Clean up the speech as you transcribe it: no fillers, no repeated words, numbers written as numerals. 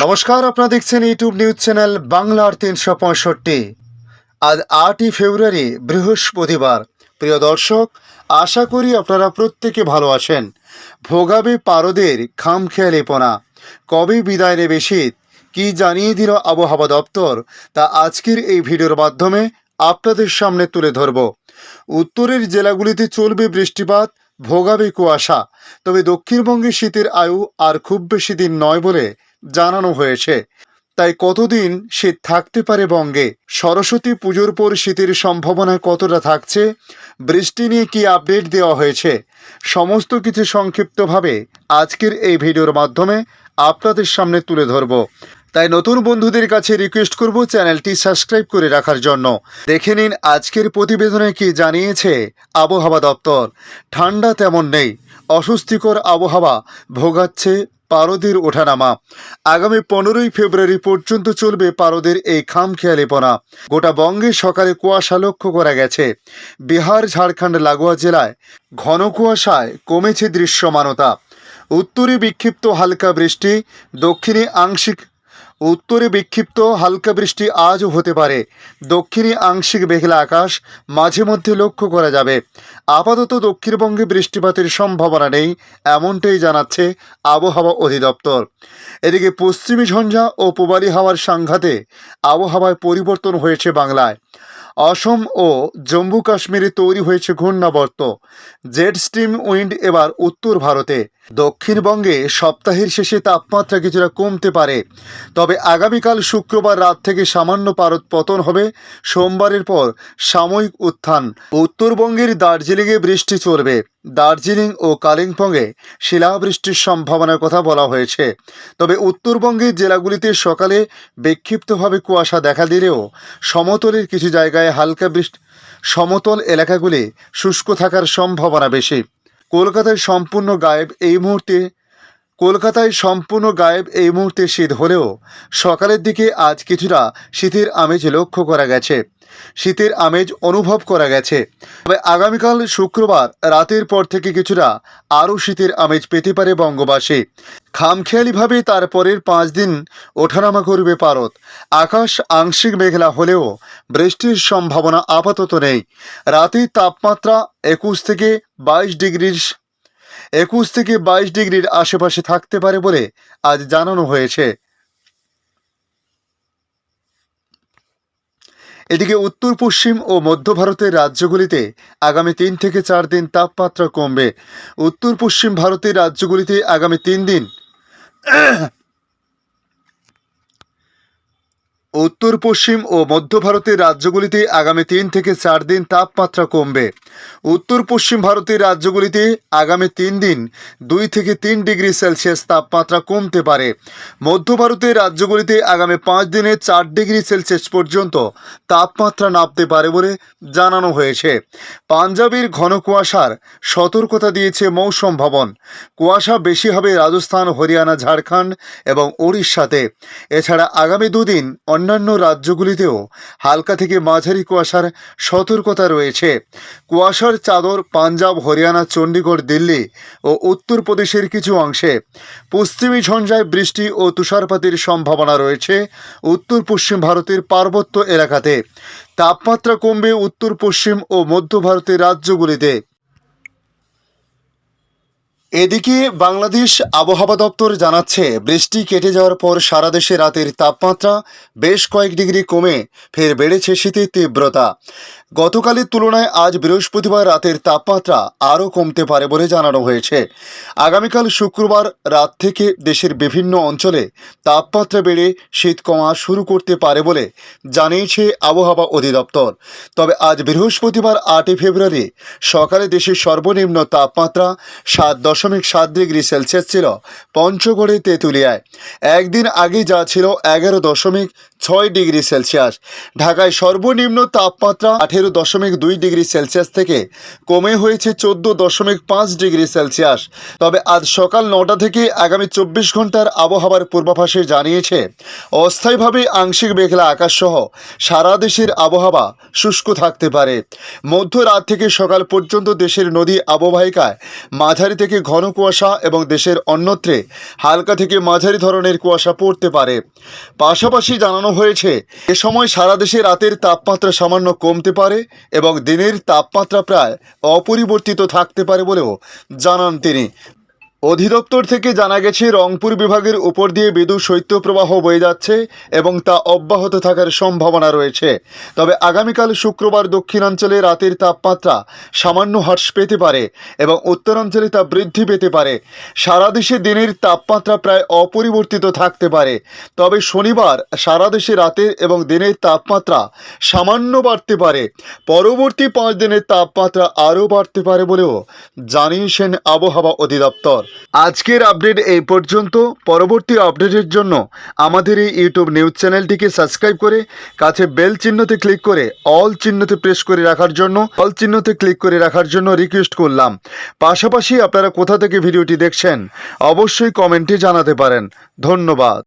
নমস্কার, আপনারা দেখছেন ইউটিউব নিউজ চ্যানেল বাংলার ৩৬৫। আজ ৮ই ফেব্রুয়ারি বৃহস্পতিবার। প্রিয় দর্শক, আশা করি আপনারা প্রত্যেকে ভালো আছেন। ভোগাবে পারদের খামখেয়ালিপনা, কবে বিদায় নেবে শীত, কি জানিয়ে দিল আবহাওয়া দপ্তর, তা আজকের এই ভিডিওর মাধ্যমে আপনাদের সামনে তুলে ধরব। উত্তরের জেলাগুলিতে চলবে বৃষ্টিপাত, ভোগাবে কুয়াশা। তবে দক্ষিণবঙ্গে শীতের আয়ু আর খুব বেশি দিন নয় বলে জানানো হয়েছে। তাই কতদিন শীত থাকতে পারে বঙ্গে? সরস্বতী পুজোর পর শীতের সম্ভাবনা কতটা থাকছে? বৃষ্টি নিয়ে কি আপডেট দেওয়া হয়েছে? সমস্ত কিছু সংক্ষিপ্তভাবে আজকের এই ভিডিওর মাধ্যমে আপনাদের সামনে তুলে ধরব। তাই নতুন বন্ধুদের কাছে রিকোয়েস্ট করব চ্যানেলটি সাবস্ক্রাইব করে রাখার জন্য। দেখে নিন আজকের প্রতিবেদনে কি জানিয়েছে আবহাওয়া দপ্তর। ঠান্ডা তেমন নেই, অস্বস্তিকর আবহাওয়া ভোগাচ্ছে পারদের ওঠানামা। আগামী 15ই ফেব্রুয়ারি পর্যন্ত চলবে পারদের এই খামখেয়ালিপনা। গোটা বঙ্গে সকালে কুয়াশা লক্ষ্য করা গেছে। বিহার ঝাড়খণ্ড লাগোয়া জেলায় ঘন কুয়াশায় কমেছে দৃশ্যমানতা। উত্তরে বিক্ষিপ্ত হালকা বৃষ্টি, দক্ষিণে আংশিক উত্তরে বিক্ষিপ্ত হালকা বৃষ্টি আজও হতে পারে। দক্ষিণে আংশিক মেঘলা আকাশ মাঝে মধ্যে লক্ষ্য করা যাবে। আপাতত দক্ষিণবঙ্গে বৃষ্টিপাতের সম্ভাবনা নেই, এমনটাই জানাচ্ছে আবহাওয়া অধিদপ্তর। এদিকে পশ্চিমী ঝঞ্ঝা ও পূবালি হাওয়ার সংঘাতে আবহাওয়ায় পরিবর্তন হয়েছে বাংলায়। অসম ও জম্মু কাশ্মীরে তৈরি হয়েছে ঘূর্ণাবর্ত। জেট স্ট্রিম উইন্ড এবার উত্তর ভারতে। দক্ষিণবঙ্গে সপ্তাহের শেষে তাপমাত্রা কিছুটা কমতে পারে। তবে আগামীকাল শুক্রবার রাত থেকে সামান্য পারদ পতন হবে। সোমবারের পর সাময়িক উত্থান। উত্তরবঙ্গের দার্জিলিংয়ে বৃষ্টি চলবে। দার্জিলিং ও কালিম্পংয়ে শিলাবৃষ্টির সম্ভাবনার কথা বলা হয়েছে। তবে উত্তরবঙ্গের জেলাগুলিতে সকালে বিক্ষিপ্তভাবে কুয়াশা দেখা দিলেও সমতলের কিছু জায়গায় হালকা বৃষ্টি, সমতল এলাকাগুলি শুষ্ক থাকার সম্ভাবনা বেশি। কলকাতায় সম্পূর্ণ গায়েব এই মুহূর্তে শীত হলেও সকালের দিকে আজ কিছুটা শীতের আমেজ লক্ষ্য করা গেছে, শীতের আমেজ অনুভব করা গেছে। তবে আগামীকাল শুক্রবার রাতের পর থেকে কিছুটা আরও শীতের আমেজ পেতে পারে বঙ্গবাসী। খামখেয়ালিভাবে তারপরের 5 দিন ওঠানামা করবে পারদ। আকাশ আংশিক মেঘলা হলেও বৃষ্টির সম্ভাবনা আপাতত নেই। রাতের তাপমাত্রা 21 থেকে 22 ডিগ্রির আশেপাশে থাকতে পারে বলে আজ জানানো হয়েছে। এদিকে উত্তর পশ্চিম ও মধ্য ভারতের রাজ্যগুলিতে আগামী 3 থেকে 4 দিন তাপমাত্রা কমবে। উত্তর পশ্চিম ভারতের রাজ্যগুলিতে আগামী 3 দিন উত্তর পশ্চিম ও মধ্য ভারতের রাজ্যগুলিতে আগামী 3 থেকে 4 দিন তাপমাত্রা কমবে। উত্তর পশ্চিম ভারতের রাজ্যগুলিতে আগামী 3 দিন 2 থেকে 3 ডিগ্রি সেলসিয়াস তাপমাত্রা কমতে পারে। মধ্য ভারতের রাজ্যগুলিতে আগামী 5 দিনে 4 ডিগ্রি সেলসিয়াস পর্যন্ত তাপমাত্রা নামতে পারে বলে জানানো হয়েছে। পাঞ্জাবের ঘন কুয়াশার সতর্কতা দিয়েছে মৌসুম ভবন। কুয়াশা বেশি হবে রাজস্থান, হরিয়ানা, ঝাড়খণ্ড এবং ওড়িশাতে। এছাড়া আগামী 2 দিন অন্যান্য রাজ্যগুলিতেও হালকা থেকে মাঝারি কুয়াশার সতর্কতা রয়েছে। কুয়াশার চাদর পাঞ্জাব, হরিয়ানা, চণ্ডীগড়, দিল্লি ও উত্তরপ্রদেশের কিছু অংশে। পশ্চিমী ঝঞ্ঝায় বৃষ্টি ও তুষারপাতের সম্ভাবনা রয়েছে উত্তর পশ্চিম ভারতের পার্বত্য এলাকাতে। তাপমাত্রা কমবে উত্তর পশ্চিম ও মধ্য ভারতের রাজ্যগুলিতে। এদিকে বাংলাদেশ আবহাওয়া দপ্তর জানাচ্ছে, বৃষ্টি কেটে যাওয়ার পর সারা দেশে রাতের তাপমাত্রা বেশ কয়েক ডিগ্রি কমে ফের বেড়েছে শীতের তীব্রতা। গতকালের তুলনায় আজ বৃহস্পতিবার রাতের তাপমাত্রা আরও কমতে পারে বলে জানানো হয়েছে। আগামীকাল শুক্রবার রাত থেকে দেশের বিভিন্ন অঞ্চলে তাপমাত্রা বেড়ে শীত কমা শুরু করতে পারে বলে জানিয়েছে আবহাওয়া অধিদপ্তর। তবে আজ বৃহস্পতিবার 8 ফেব্রুয়ারি সকালে দেশের সর্বনিম্ন তাপমাত্রা 7.7 ডিগ্রি সেলসিয়াস ছিল পঞ্চগড়ে, তেঁতুলিয়ায়। একদিন আগে যা ছিল 11.6 ডিগ্রি সেলসিয়াস। ঢাকায় সর্বনিম্ন তাপমাত্রা 13.2 ডিগ্রি সেলসিয়াস থেকে কমে হয়েছে 14.5 ডিগ্রি সেলসিয়াস। তবে আজ সকাল 9টা থেকে আগামী 24 ঘন্টার আবহাওয়ার পূর্বাভাসে জানিয়েছে অস্থায়ীভাবে আংশিক মেঘলা আকাশ সহ সারা দেশের আবহাওয়া শুষ্ক থাকতে পারে। মধ্যরাত থেকে সকাল পর্যন্ত দেশের নদী অববাহিকায় মাঝারি থেকে ঘন কুয়াশা এবং দেশের অন্যত্রে হালকা থেকে মাঝারি ধরনের কুয়াশা পড়তে পারে। পাশাপাশি জানানো হয়েছে এ সময় সারা দেশে রাতের তাপমাত্রা সামান্য কমতে পারে এবং দিনের তাপমাত্রা প্রায় অপরিবর্তিত থাকতে পারে বলেও জানান তিনি। অধিদপ্তর থেকে জানা গেছে রংপুর বিভাগের উপর দিয়ে বিদ্যুৎ শৈত্যপ্রবাহ বয়ে যাচ্ছে এবং তা অব্যাহত থাকার সম্ভাবনা রয়েছে। তবে আগামীকাল শুক্রবার দক্ষিণাঞ্চলে রাতের তাপমাত্রা সামান্য হ্রাস পেতে পারে এবং উত্তরাঞ্চলে তা বৃদ্ধি পেতে পারে। সারা দেশে দিনের তাপমাত্রা প্রায় অপরিবর্তিত থাকতে পারে। তবে শনিবার সারা দেশে রাতের এবং দিনের তাপমাত্রা সামান্য বাড়তে পারে। পরবর্তী 5 দিনের তাপমাত্রা আরও বাড়তে পারে বলেও জানিয়েছেন আবহাওয়া অধিদপ্তর। আজকের আপডেট এই পর্যন্ত। পরবর্তী আপডেটের জন্য আমাদের এই ইউটিউব নিউজ চ্যানেলটিকে সাবস্ক্রাইব করে কাছে বেল চিহ্নতে ক্লিক করে অল চিহ্নতে ক্লিক করে রাখার জন্য রিকোয়েস্ট করলাম। পাশাপাশি আপনারা কোথা থেকে ভিডিওটি দেখছেন অবশ্যই কমেন্টে জানাতে পারেন। ধন্যবাদ।